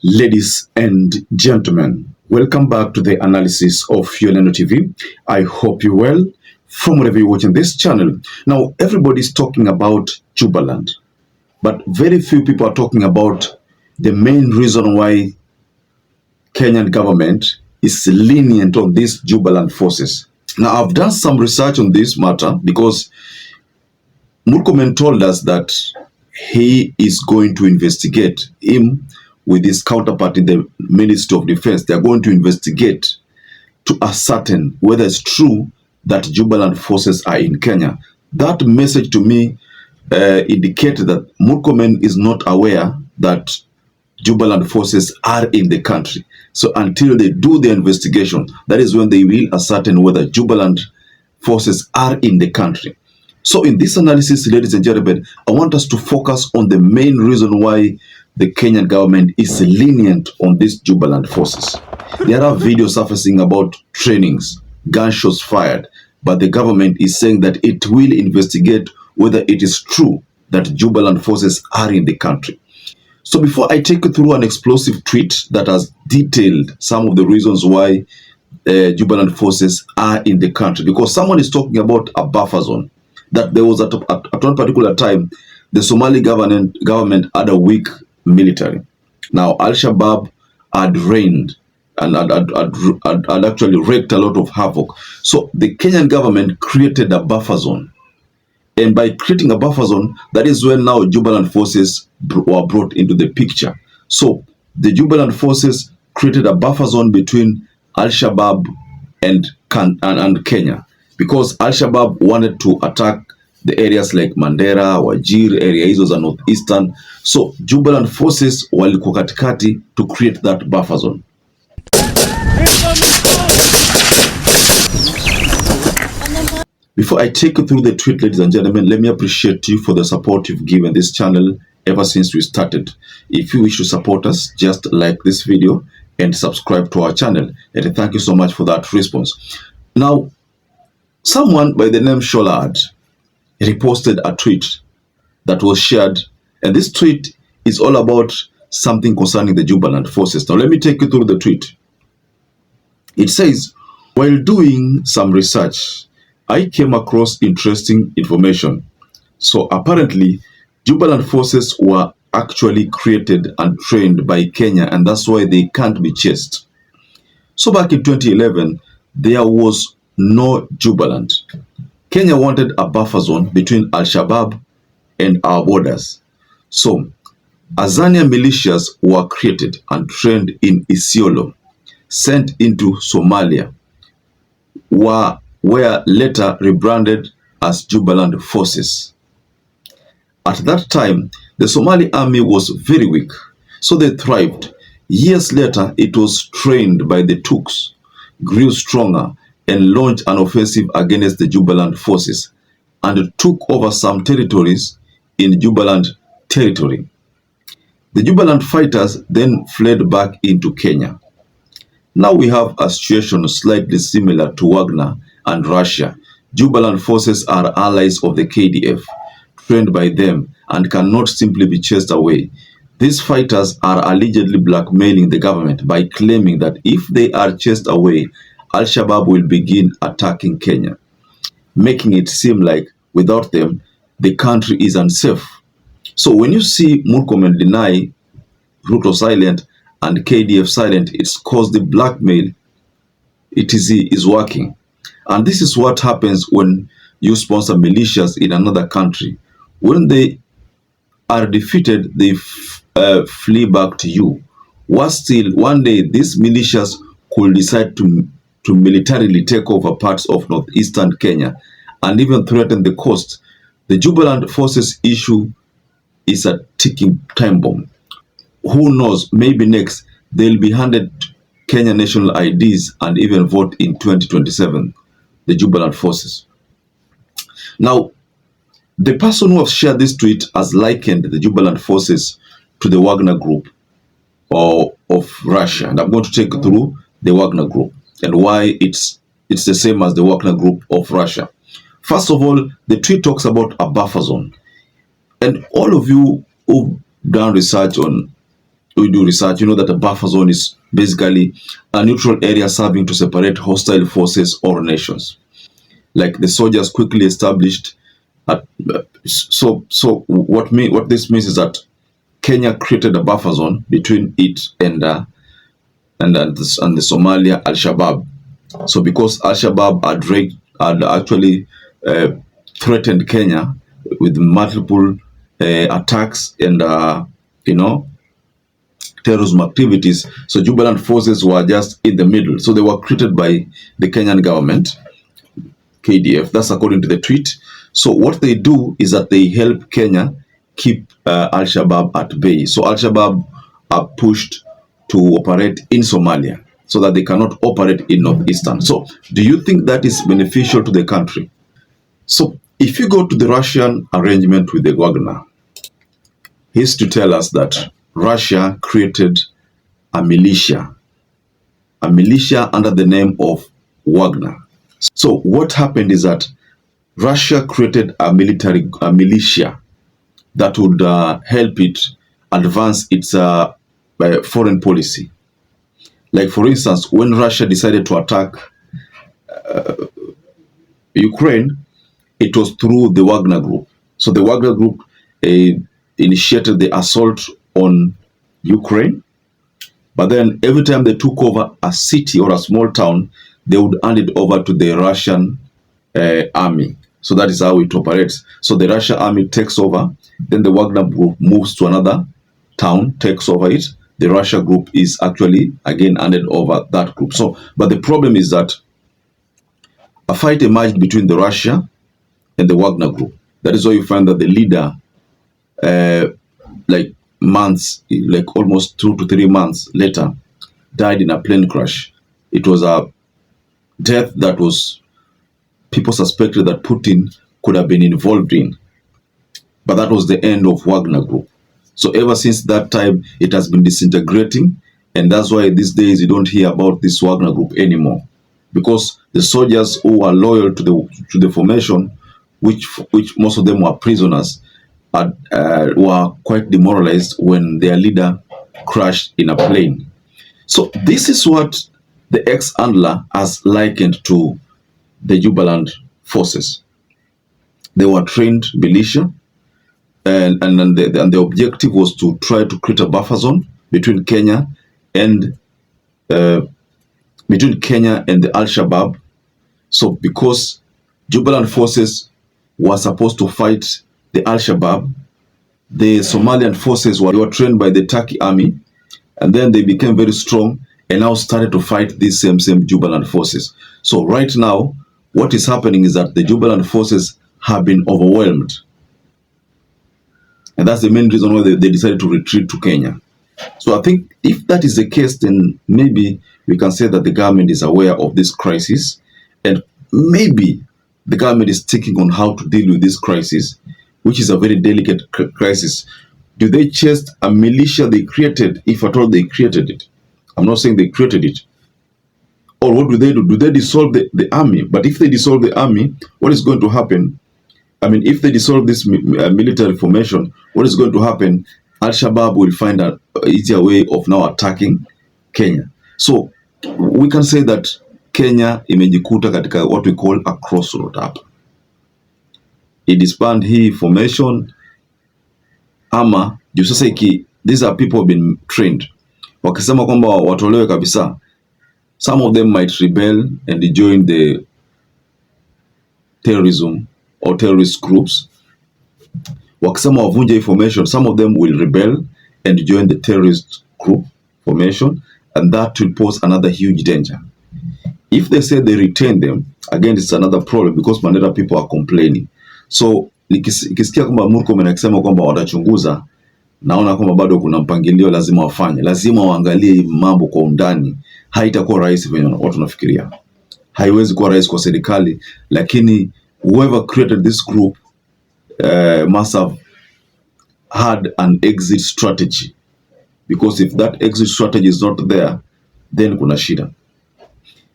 Ladies and gentlemen, welcome back to the analysis of YOLENO TV. I hope you're well from wherever you're watching this channel. Now, everybody's talking about Jubaland, but very few people are talking about the main reason why Kenyan government is lenient on these Jubaland forces. Now, I've done some research on this matter because Murkomen told us that he is going to investigate him with his counterpart in the Ministry of Defense. They are going to investigate to ascertain whether it's true that Jubaland forces are in Kenya. That message to me indicated that Murkomen is not aware that Jubaland forces are in the country. So until they do the investigation, that is when they will ascertain whether Jubaland forces are in the country. So in this analysis, ladies and gentlemen, I want us to focus on the main reason why the Kenyan government is lenient on these Jubaland forces. There are videos surfacing about trainings, gunshots fired, but the government is saying that it will investigate whether it is true that Jubaland forces are in the country. So before I take you through an explosive tweet that has detailed some of the reasons why Jubaland forces are in the country, because someone is talking about a buffer zone, that there was at one particular time, the Somali government had a weak military. Now, Al-Shabaab had reigned and had actually wreaked a lot of havoc. So the Kenyan government created a buffer zone. And by creating a buffer zone, that is when now Jubaland forces were brought into the picture. So the Jubaland forces created a buffer zone between Al-Shabaab and Kenya, because Al-Shabaab wanted to attack the areas like Mandera, Wajir, area hizo za northeastern. So Jubaland forces walikuwa katikati to create that buffer zone. Before I take you through the tweet, ladies and gentlemen, let me appreciate you for the support you've given this channel ever since we started. If you wish to support us, just like this video and subscribe to our channel. And thank you so much for that response. Now, someone by the name Sholad reposted a tweet that was shared, and this tweet is all about something concerning the Jubaland forces. Now, let me take you through the tweet. It says, while doing some research, I came across interesting information. So apparently, Jubaland forces were actually created and trained by Kenya, and that's why they can't be chased. So back in 2011, there was no Jubaland. Kenya wanted a buffer zone between Al-Shabaab and our borders. So Azania militias were created and trained in Isiolo, sent into Somalia, were later rebranded as Jubaland forces. At that time, the Somali army was very weak, so they thrived. Years later, it was trained by the Tuks, grew stronger, and launched an offensive against the Jubaland forces and took over some territories in Jubaland territory. The Jubaland fighters then fled back into Kenya. Now we have a situation slightly similar to Wagner and Russia. Jubaland forces are allies of the KDF, trained by them, and cannot simply be chased away. These fighters are allegedly blackmailing the government by claiming that if they are chased away, Al-Shabaab will begin attacking Kenya, making it seem like without them, the country is unsafe. So when you see Murkomen deny Ruto silent and KDF silent, it's because the blackmail is working. And this is what happens when you sponsor militias in another country. When they are defeated, they flee back to you. Worse still, one day these militias could decide to militarily take over parts of northeastern Kenya and even threaten the coast. The Jubaland forces issue is a ticking time bomb. Who knows, maybe next they'll be handed Kenya national IDs and even vote in 2027, the Jubaland forces. Now, the person who has shared this tweet has likened the Jubaland forces to the Wagner Group of Russia. And I'm going to take you through the Wagner Group and why it's the same as the Wagner Group of Russia. First of all, the tweet talks about a buffer zone. And all of you who've done research on we do research, you know that a buffer zone is basically a neutral area serving to separate hostile forces or nations. Like the soldiers quickly established. So what this means is that Kenya created a buffer zone between it and the Somalia Al-Shabaab. So because Al-Shabaab had actually threatened Kenya with multiple attacks and terrorism activities, so Jubaland forces were just in the middle. So they were created by the Kenyan government, KDF. That's according to the tweet. So what they do is that they help Kenya keep Al-Shabaab at bay. So Al-Shabaab are pushed to operate in Somalia so that they cannot operate in Northeastern. So do you think that is beneficial to the country? So if you go to the Russian arrangement with the Wagner, he's to tell us that Russia created a militia under the name of Wagner. So what happened is that Russia created a militia that would help it advance its foreign policy. Like for instance, when Russia decided to attack Ukraine, it was through the Wagner Group. So the Wagner Group initiated the assault on Ukraine, but then every time they took over a city or a small town, they would hand it over to the Russian army. So that is how it operates. So the Russian army takes over, then the Wagner Group moves to another town, takes over it. The Russia group is actually again handed over that group. So, but the problem is that a fight emerged between the Russia and the Wagner Group. That is why you find that the leader, like almost 2 to 3 months later, died in a plane crash. It was a death that was, people suspected that Putin could have been involved in. But that was the end of Wagner Group. So ever since that time, it has been disintegrating. And that's why these days you don't hear about this Wagner Group anymore. Because the soldiers who are loyal to the formation, which most of them were prisoners, were quite demoralized when their leader crashed in a plane. So this is what the ex-handler has likened to the Jubaland forces. They were trained militia, and the objective was to try to create a buffer zone between Kenya and the Al-Shabaab. So because Jubaland forces were supposed to fight the Al-Shabaab, the Somalian forces were trained by the Turkey army, and then they became very strong and now started to fight these same Jubaland forces. So right now, what is happening is that the Jubaland forces have been overwhelmed. And that's the main reason why they decided to retreat to Kenya. So I think if that is the case, then maybe we can say that the government is aware of this crisis, and maybe the government is thinking on how to deal with this crisis, which is a very delicate crisis. Do they chase a militia they created, if at all they created it? I'm not saying they created it. Or what do they do? Do they dissolve the army? But if they dissolve the army, what is going to happen? I mean, if they dissolve this military formation, what is going to happen? Al-Shabaab will find an easier way of now attacking Kenya. So we can say that Kenya imejikuta katika what we call a crossroad hapa. Idisband hii formation ama juu sasa these are people been trained. Wakisema kwamba watolewe kabisa, some of them might rebel and join the terrorism or terrorist groups. Wakisema wavunje information, some of them will rebel and join the terrorist group formation, and that will pose another huge danger. If they say they retain them, again it's another problem because Mandela people are complaining. So ikisikia kwamba Murkomen akisema kwamba watachunguza, naona kwamba bado kuna mpangilio lazima wafanye. Lazima waangalie mambo kwa undani. Haitakuwa rahisi venye watu wanafikiria. Haiwezi kuwa rahisi kwa serikali, lakini whoever created this group must have had an exit strategy, because if that exit strategy is not there, then kuna shida.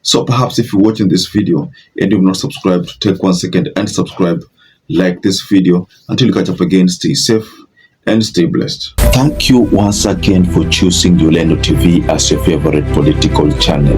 So perhaps if you're watching this video and you've not subscribed, take 1 second and subscribe, like this video. Until you catch up again, stay safe and stay blessed. Thank you once again for choosing YOLENO TV as your favorite political channel.